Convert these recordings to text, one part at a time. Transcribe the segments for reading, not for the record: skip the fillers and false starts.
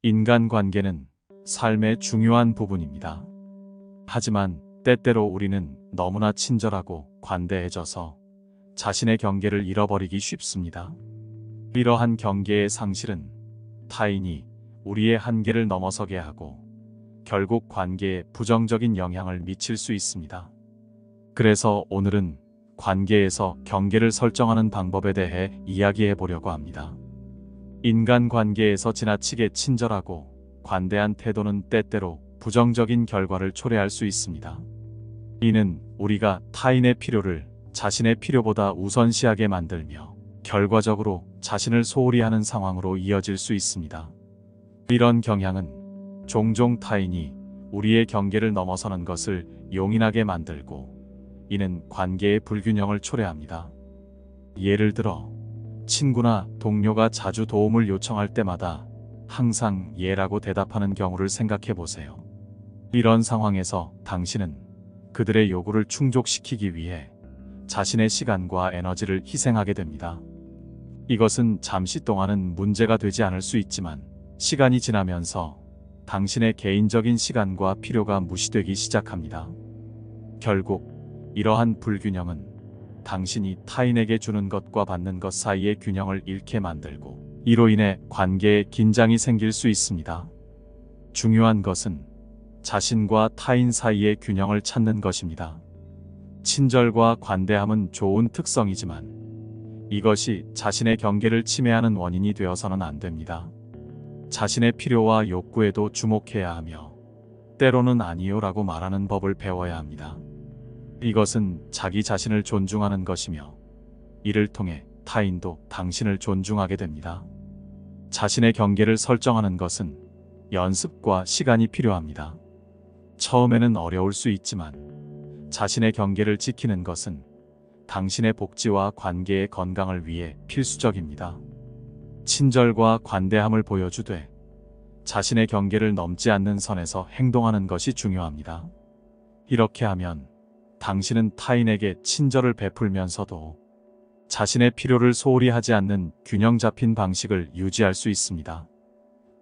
인간관계는 삶의 중요한 부분입니다. 하지만 때때로 우리는 너무나 친절하고 관대해져서 자신의 경계를 잃어버리기 쉽습니다. 이러한 경계의 상실은 타인이 우리의 한계를 넘어서게 하고 결국 관계에 부정적인 영향을 미칠 수 있습니다. 그래서 오늘은 관계에서 경계를 설정하는 방법에 대해 이야기해 보려고 합니다. 인간관계에서 지나치게 친절하고 관대한 태도는 때때로 부정적인 결과를 초래할 수 있습니다. 이는 우리가 타인의 필요를 자신의 필요보다 우선시하게 만들며 결과적으로 자신을 소홀히 하는 상황으로 이어질 수 있습니다. 이런 경향은 종종 타인이 우리의 경계를 넘어서는 것을 용인하게 만들고 이는 관계의 불균형을 초래합니다. 예를 들어 친구나 동료가 자주 도움을 요청할 때마다 항상 예라고 대답하는 경우를 생각해 보세요. 이런 상황에서 당신은 그들의 요구를 충족시키기 위해 자신의 시간과 에너지를 희생하게 됩니다. 이것은 잠시 동안은 문제가 되지 않을 수 있지만 시간이 지나면서 당신의 개인적인 시간과 필요가 무시되기 시작합니다. 결국 이러한 불균형은 당신이 타인에게 주는 것과 받는 것 사이의 균형을 잃게 만들고 이로 인해 관계에 긴장이 생길 수 있습니다. 중요한 것은 자신과 타인 사이의 균형을 찾는 것입니다. 친절과 관대함은 좋은 특성이지만 이것이 자신의 경계를 침해하는 원인이 되어서는 안 됩니다. 자신의 필요와 욕구에도 주목해야 하며 때로는 아니요라고 말하는 법을 배워야 합니다. 이것은 자기 자신을 존중하는 것이며 이를 통해 타인도 당신을 존중하게 됩니다. 자신의 경계를 설정하는 것은 연습과 시간이 필요합니다. 처음에는 어려울 수 있지만 자신의 경계를 지키는 것은 당신의 복지와 관계의 건강을 위해 필수적입니다. 친절과 관대함을 보여주되 자신의 경계를 넘지 않는 선에서 행동하는 것이 중요합니다. 이렇게 하면 당신은 타인에게 친절을 베풀면서도 자신의 필요를 소홀히 하지 않는 균형 잡힌 방식을 유지할 수 있습니다.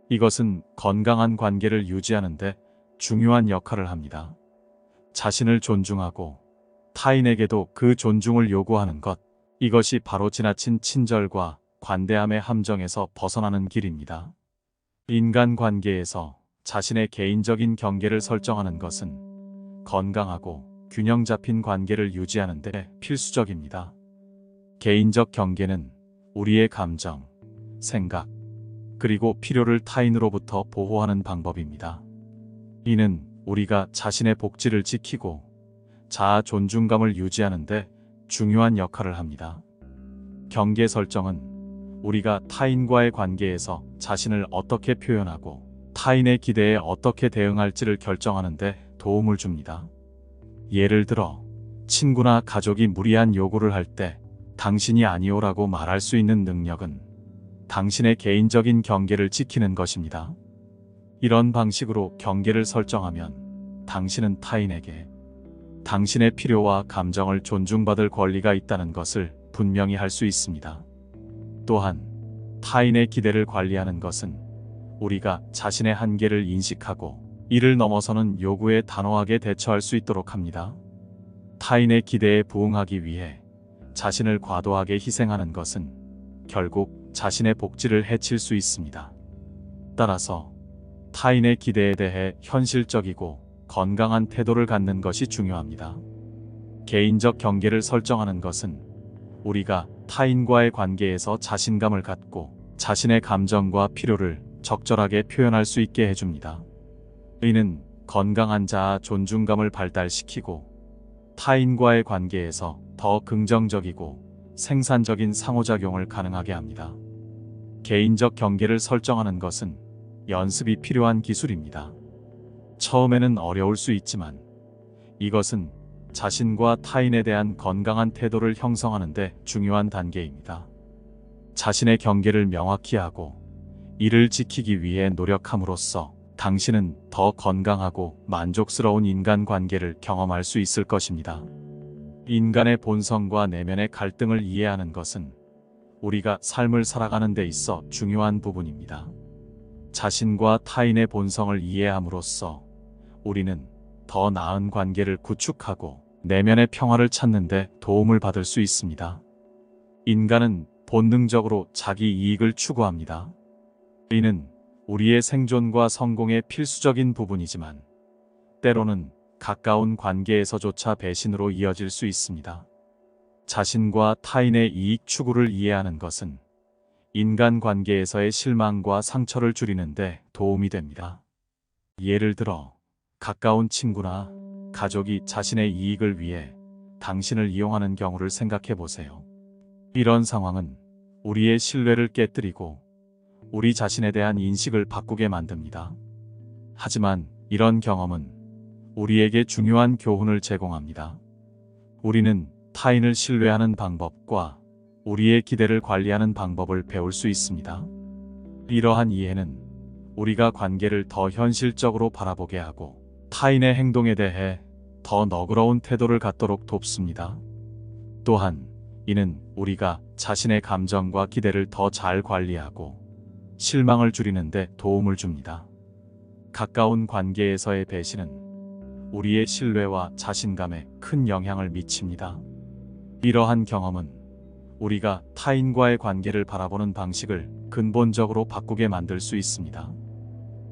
이것은 건강한 관계를 유지하는 데 중요한 역할을 합니다. 자신을 존중하고 타인에게도 그 존중을 요구하는 것, 이것이 바로 지나친 친절과 관대함의 함정에서 벗어나는 길입니다. 인간관계에서 자신의 개인적인 경계를 설정하는 것은 건강하고 균형 잡힌 관계를 유지하는 데 필수적입니다. 개인적 경계는 우리의 감정, 생각, 그리고 필요를 타인으로부터 보호하는 방법입니다. 이는 우리가 자신의 복지를 지키고 자아 존중감을 유지하는 데 중요한 역할을 합니다. 경계 설정은 우리가 타인과의 관계에서 자신을 어떻게 표현하고 타인의 기대에 어떻게 대응할지를 결정하는 데 도움을 줍니다. 예를 들어 친구나 가족이 무리한 요구를 할 때 당신이 아니오라고 말할 수 있는 능력은 당신의 개인적인 경계를 지키는 것입니다. 이런 방식으로 경계를 설정하면 당신은 타인에게 당신의 필요와 감정을 존중받을 권리가 있다는 것을 분명히 할 수 있습니다. 또한 타인의 기대를 관리하는 것은 우리가 자신의 한계를 인식하고 이를 넘어서는 요구에 단호하게 대처할 수 있도록 합니다. 타인의 기대에 부응하기 위해 자신을 과도하게 희생하는 것은 결국 자신의 복지를 해칠 수 있습니다. 따라서 타인의 기대에 대해 현실적이고 건강한 태도를 갖는 것이 중요합니다. 개인적 경계를 설정하는 것은 우리가 타인과의 관계에서 자신감을 갖고 자신의 감정과 필요를 적절하게 표현할 수 있게 해줍니다. 이는 건강한 자아 존중감을 발달시키고 타인과의 관계에서 더 긍정적이고 생산적인 상호작용을 가능하게 합니다. 개인적 경계를 설정하는 것은 연습이 필요한 기술입니다. 처음에는 어려울 수 있지만 이것은 자신과 타인에 대한 건강한 태도를 형성하는 데 중요한 단계입니다. 자신의 경계를 명확히 하고 이를 지키기 위해 노력함으로써 당신은 더 건강하고 만족스러운 인간관계를 경험할 수 있을 것입니다. 인간의 본성과 내면의 갈등을 이해하는 것은 우리가 삶을 살아가는 데 있어 중요한 부분입니다. 자신과 타인의 본성을 이해함으로써 우리는 더 나은 관계를 구축하고 내면의 평화를 찾는 데 도움을 받을 수 있습니다. 인간은 본능적으로 자기 이익을 추구합니다. 이는 우리의 생존과 성공의 필수적인 부분이지만 때로는 가까운 관계에서조차 배신으로 이어질 수 있습니다. 자신과 타인의 이익 추구를 이해하는 것은 인간 관계에서의 실망과 상처를 줄이는 데 도움이 됩니다. 예를 들어 가까운 친구나 가족이 자신의 이익을 위해 당신을 이용하는 경우를 생각해 보세요. 이런 상황은 우리의 신뢰를 깨뜨리고 우리 자신에 대한 인식을 바꾸게 만듭니다. 하지만 이런 경험은 우리에게 중요한 교훈을 제공합니다. 우리는 타인을 신뢰하는 방법과 우리의 기대를 관리하는 방법을 배울 수 있습니다. 이러한 이해는 우리가 관계를 더 현실적으로 바라보게 하고 타인의 행동에 대해 더 너그러운 태도를 갖도록 돕습니다. 또한 이는 우리가 자신의 감정과 기대를 더 잘 관리하고 실망을 줄이는 데 도움을 줍니다. 가까운 관계에서의 배신은 우리의 신뢰와 자신감에 큰 영향을 미칩니다. 이러한 경험은 우리가 타인과의 관계를 바라보는 방식을 근본적으로 바꾸게 만들 수 있습니다.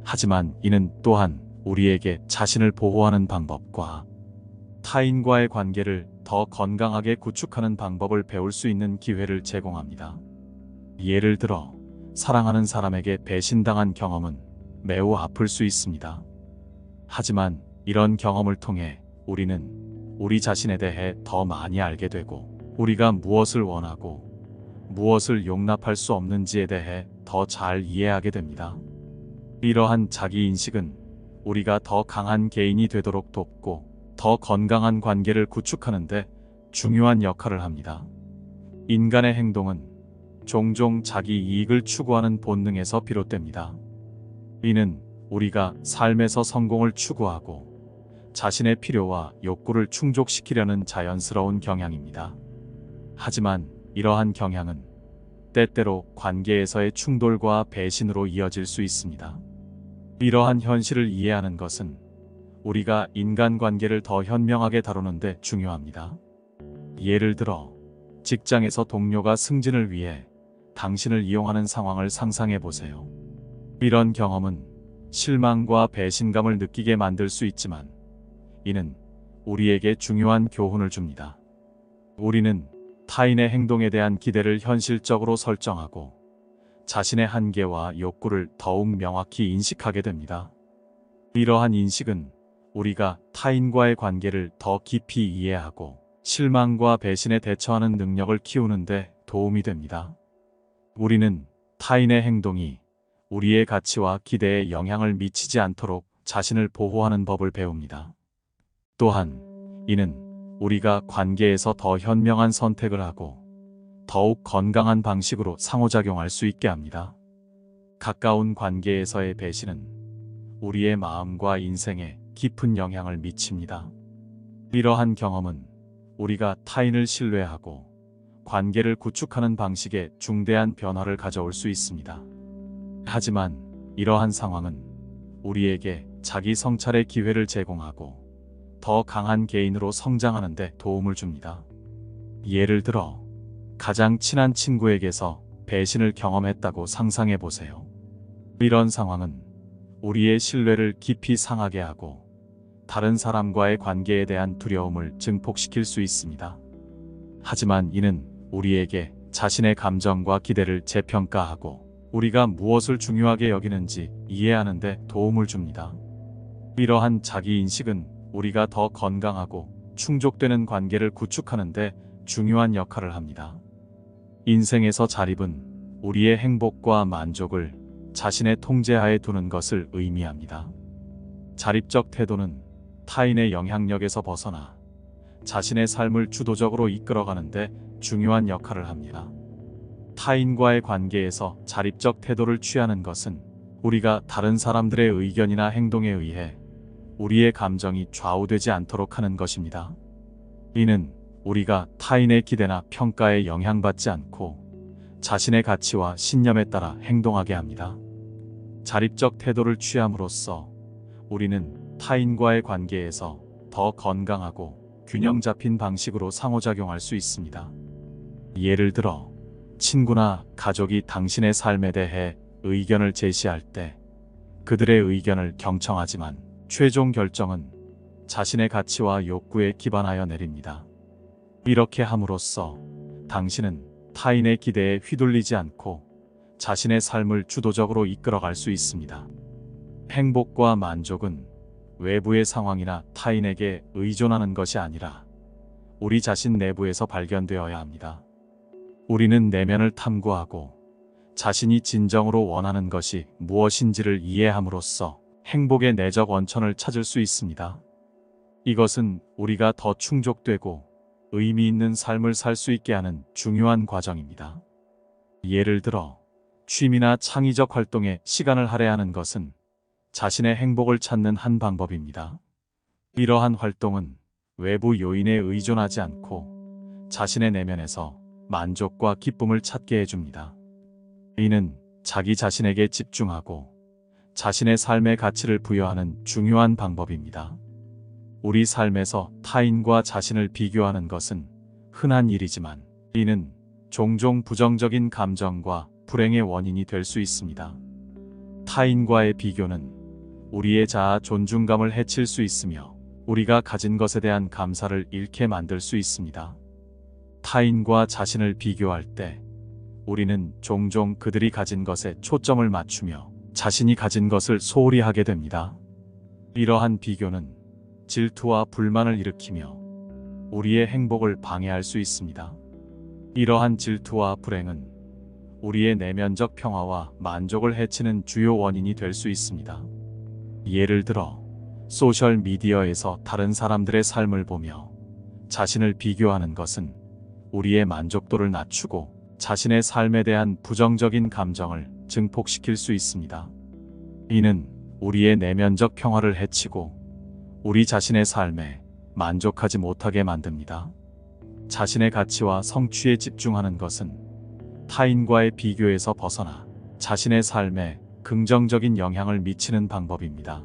하지만 이는 또한 우리에게 자신을 보호하는 방법과 타인과의 관계를 더 건강하게 구축하는 방법을 배울 수 있는 기회를 제공합니다. 예를 들어 사랑하는 사람에게 배신당한 경험은 매우 아플 수 있습니다. 하지만 이런 경험을 통해 우리는 우리 자신에 대해 더 많이 알게 되고 우리가 무엇을 원하고 무엇을 용납할 수 없는지에 대해 더 잘 이해하게 됩니다. 이러한 자기인식은 우리가 더 강한 개인이 되도록 돕고 더 건강한 관계를 구축하는 데 중요한 역할을 합니다. 인간의 행동은 종종 자기 이익을 추구하는 본능에서 비롯됩니다. 이는 우리가 삶에서 성공을 추구하고 자신의 필요와 욕구를 충족시키려는 자연스러운 경향입니다. 하지만 이러한 경향은 때때로 관계에서의 충돌과 배신으로 이어질 수 있습니다. 이러한 현실을 이해하는 것은 우리가 인간관계를 더 현명하게 다루는 데 중요합니다. 예를 들어 직장에서 동료가 승진을 위해 당신을 이용하는 상황을 상상해 보세요. 이런 경험은 실망과 배신감을 느끼게 만들 수 있지만 이는 우리에게 중요한 교훈을 줍니다. 우리는 타인의 행동에 대한 기대를 현실적으로 설정하고 자신의 한계와 욕구를 더욱 명확히 인식하게 됩니다. 이러한 인식은 우리가 타인과의 관계를 더 깊이 이해하고 실망과 배신에 대처하는 능력을 키우는 데 도움이 됩니다. 우리는 타인의 행동이 우리의 가치와 기대에 영향을 미치지 않도록 자신을 보호하는 법을 배웁니다. 또한 이는 우리가 관계에서 더 현명한 선택을 하고 더욱 건강한 방식으로 상호작용할 수 있게 합니다. 가까운 관계에서의 배신은 우리의 마음과 인생에 깊은 영향을 미칩니다. 이러한 경험은 우리가 타인을 신뢰하고 관계를 구축하는 방식에 중대한 변화를 가져올 수 있습니다. 하지만 이러한 상황은 우리에게 자기 성찰의 기회를 제공하고 더 강한 개인으로 성장하는 데 도움을 줍니다. 예를 들어 가장 친한 친구에게서 배신을 경험했다고 상상해 보세요. 이런 상황은 우리의 신뢰를 깊이 상하게 하고 다른 사람과의 관계에 대한 두려움을 증폭시킬 수 있습니다. 하지만 이는 우리에게 자신의 감정과 기대를 재평가하고 우리가 무엇을 중요하게 여기는지 이해하는 데 도움을 줍니다. 이러한 자기인식은 우리가 더 건강하고 충족되는 관계를 구축하는 데 중요한 역할을 합니다. 인생에서 자립은 우리의 행복과 만족을 자신의 통제하에 두는 것을 의미합니다. 자립적 태도는 타인의 영향력에서 벗어나 자신의 삶을 주도적으로 이끌어가는 데 중요한 역할을 합니다. 타인과의 관계에서 자립적 태도를 취하는 것은 우리가 다른 사람들의 의견이나 행동에 의해 우리의 감정이 좌우되지 않도록 하는 것입니다. 이는 우리가 타인의 기대나 평가에 영향받지 않고 자신의 가치와 신념에 따라 행동하게 합니다. 자립적 태도를 취함으로써 우리는 타인과의 관계에서 더 건강하고 균형 잡힌 방식으로 상호작용할 수 있습니다. 예를 들어, 친구나 가족이 당신의 삶에 대해 의견을 제시할 때 그들의 의견을 경청하지만 최종 결정은 자신의 가치와 욕구에 기반하여 내립니다. 이렇게 함으로써 당신은 타인의 기대에 휘둘리지 않고 자신의 삶을 주도적으로 이끌어갈 수 있습니다. 행복과 만족은 외부의 상황이나 타인에게 의존하는 것이 아니라 우리 자신 내부에서 발견되어야 합니다. 우리는 내면을 탐구하고 자신이 진정으로 원하는 것이 무엇인지를 이해함으로써 행복의 내적 원천을 찾을 수 있습니다. 이것은 우리가 더 충족되고 의미 있는 삶을 살 수 있게 하는 중요한 과정입니다. 예를 들어, 취미나 창의적 활동에 시간을 할애하는 것은 자신의 행복을 찾는 한 방법입니다. 이러한 활동은 외부 요인에 의존하지 않고 자신의 내면에서 만족과 기쁨을 찾게 해줍니다. 이는 자기 자신에게 집중하고 자신의 삶의 가치를 부여하는 중요한 방법입니다. 우리 삶에서 타인과 자신을 비교하는 것은 흔한 일이지만 이는 종종 부정적인 감정과 불행의 원인이 될 수 있습니다. 타인과의 비교는 우리의 자아 존중감을 해칠 수 있으며 우리가 가진 것에 대한 감사를 잃게 만들 수 있습니다. 타인과 자신을 비교할 때 우리는 종종 그들이 가진 것에 초점을 맞추며 자신이 가진 것을 소홀히 하게 됩니다. 이러한 비교는 질투와 불만을 일으키며 우리의 행복을 방해할 수 있습니다. 이러한 질투와 불행은 우리의 내면적 평화와 만족을 해치는 주요 원인이 될 수 있습니다. 예를 들어, 소셜 미디어에서 다른 사람들의 삶을 보며 자신을 비교하는 것은 우리의 만족도를 낮추고 자신의 삶에 대한 부정적인 감정을 증폭시킬 수 있습니다. 이는 우리의 내면적 평화를 해치고 우리 자신의 삶에 만족하지 못하게 만듭니다. 자신의 가치와 성취에 집중하는 것은 타인과의 비교에서 벗어나 자신의 삶에 긍정적인 영향을 미치는 방법입니다.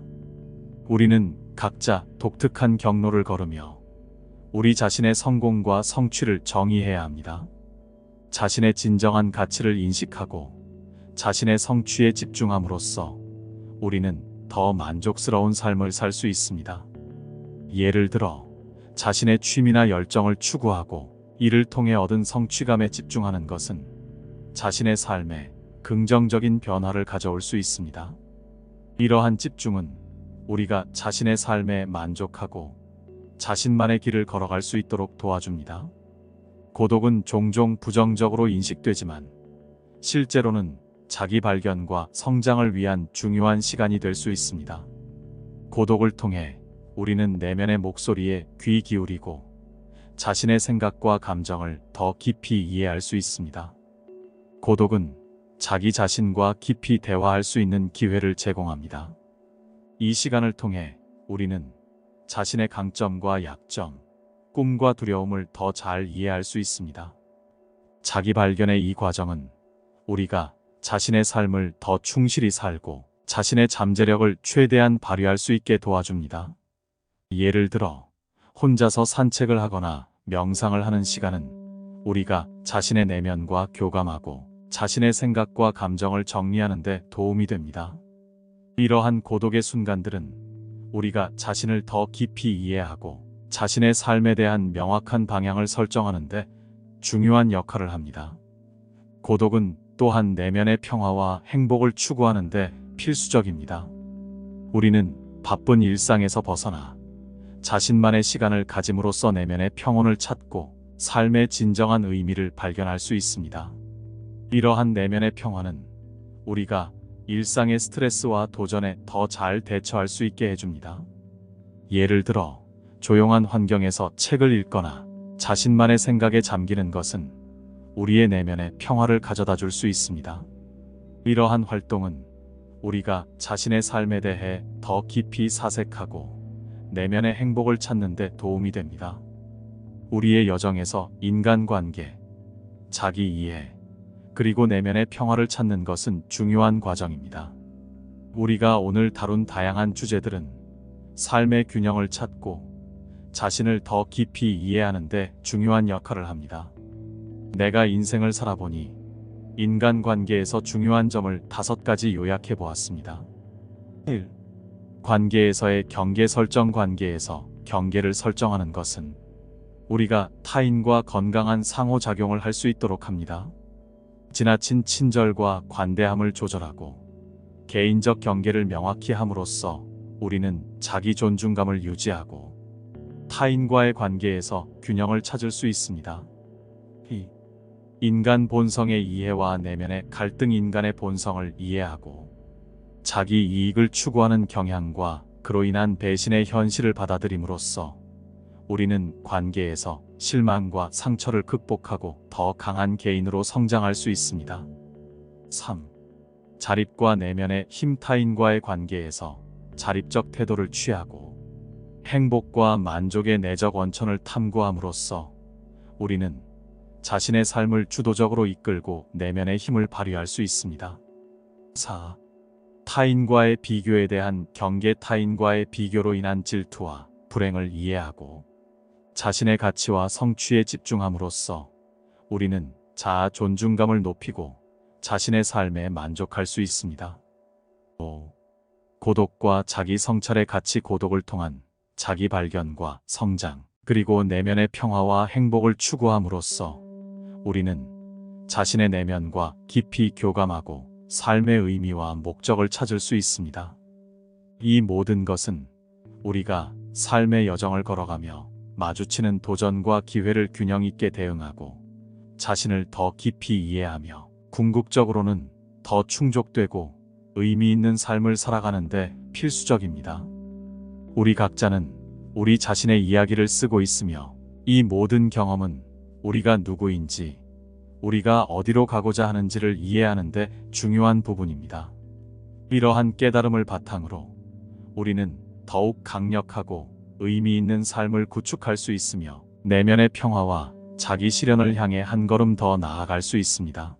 우리는 각자 독특한 경로를 걸으며 우리 자신의 성공과 성취를 정의해야 합니다. 자신의 진정한 가치를 인식하고 자신의 성취에 집중함으로써 우리는 더 만족스러운 삶을 살 수 있습니다. 예를 들어, 자신의 취미나 열정을 추구하고 이를 통해 얻은 성취감에 집중하는 것은 자신의 삶에 긍정적인 변화를 가져올 수 있습니다. 이러한 집중은 우리가 자신의 삶에 만족하고 자신만의 길을 걸어갈 수 있도록 도와줍니다. 고독은 종종 부정적으로 인식되지만 실제로는 자기 발견과 성장을 위한 중요한 시간이 될 수 있습니다. 고독을 통해 우리는 내면의 목소리에 귀 기울이고 자신의 생각과 감정을 더 깊이 이해할 수 있습니다. 고독은 자기 자신과 깊이 대화할 수 있는 기회를 제공합니다. 이 시간을 통해 우리는 자신의 강점과 약점, 꿈과 두려움을 더 잘 이해할 수 있습니다. 자기 발견의 이 과정은 우리가 자신의 삶을 더 충실히 살고 자신의 잠재력을 최대한 발휘할 수 있게 도와줍니다. 예를 들어, 혼자서 산책을 하거나 명상을 하는 시간은 우리가 자신의 내면과 교감하고 자신의 생각과 감정을 정리하는 데 도움이 됩니다. 이러한 고독의 순간들은 우리가 자신을 더 깊이 이해하고 자신의 삶에 대한 명확한 방향을 설정하는 데 중요한 역할을 합니다. 고독은 또한 내면의 평화와 행복을 추구하는 데 필수적입니다. 우리는 바쁜 일상에서 벗어나 자신만의 시간을 가짐으로써 내면의 평온을 찾고 삶의 진정한 의미를 발견할 수 있습니다. 이러한 내면의 평화는 우리가 일상의 스트레스와 도전에 더 잘 대처할 수 있게 해줍니다. 예를 들어, 조용한 환경에서 책을 읽거나 자신만의 생각에 잠기는 것은 우리의 내면에 평화를 가져다 줄 수 있습니다. 이러한 활동은 우리가 자신의 삶에 대해 더 깊이 사색하고 내면의 행복을 찾는 데 도움이 됩니다. 우리의 여정에서 인간관계, 자기 이해, 그리고 내면의 평화를 찾는 것은 중요한 과정입니다. 우리가 오늘 다룬 다양한 주제들은 삶의 균형을 찾고 자신을 더 깊이 이해하는 데 중요한 역할을 합니다. 내가 인생을 살아보니 인간관계에서 중요한 점을 5가지 요약해 보았습니다. 1. 관계에서의 경계 설정. 관계에서 경계를 설정하는 것은 우리가 타인과 건강한 상호작용을 할 수 있도록 합니다. 지나친 친절과 관대함을 조절하고 개인적 경계를 명확히 함으로써 우리는 자기 존중감을 유지하고 타인과의 관계에서 균형을 찾을 수 있습니다. 2. 인간 본성의 이해와 내면의 갈등. 인간의 본성을 이해하고 자기 이익을 추구하는 경향과 그로 인한 배신의 현실을 받아들임으로써 우리는 관계에서 실망과 상처를 극복하고 더 강한 개인으로 성장할 수 있습니다. 3. 자립과 내면의 힘. 타인과의 관계에서 자립적 태도를 취하고 행복과 만족의 내적 원천을 탐구함으로써 우리는 자신의 삶을 주도적으로 이끌고 내면의 힘을 발휘할 수 있습니다. 4. 타인과의 비교에 대한 경계. 타인과의 비교로 인한 질투와 불행을 이해하고 자신의 가치와 성취에 집중함으로써 우리는 자아 존중감을 높이고 자신의 삶에 만족할 수 있습니다. 5. 고독과 자기 성찰의 가치. 고독을 통한 자기 발견과 성장, 그리고 내면의 평화와 행복을 추구함으로써 우리는 자신의 내면과 깊이 교감하고 삶의 의미와 목적을 찾을 수 있습니다. 이 모든 것은 우리가 삶의 여정을 걸어가며 마주치는 도전과 기회를 균형 있게 대응하고 자신을 더 깊이 이해하며 궁극적으로는 더 충족되고 의미 있는 삶을 살아가는데 필수적입니다. 우리 각자는 우리 자신의 이야기를 쓰고 있으며 이 모든 경험은 우리가 누구인지, 우리가 어디로 가고자 하는지를 이해하는 데 중요한 부분입니다. 이러한 깨달음을 바탕으로 우리는 더욱 강력하고 의미 있는 삶을 구축할 수 있으며 내면의 평화와 자기 실현을 향해 한 걸음 더 나아갈 수 있습니다.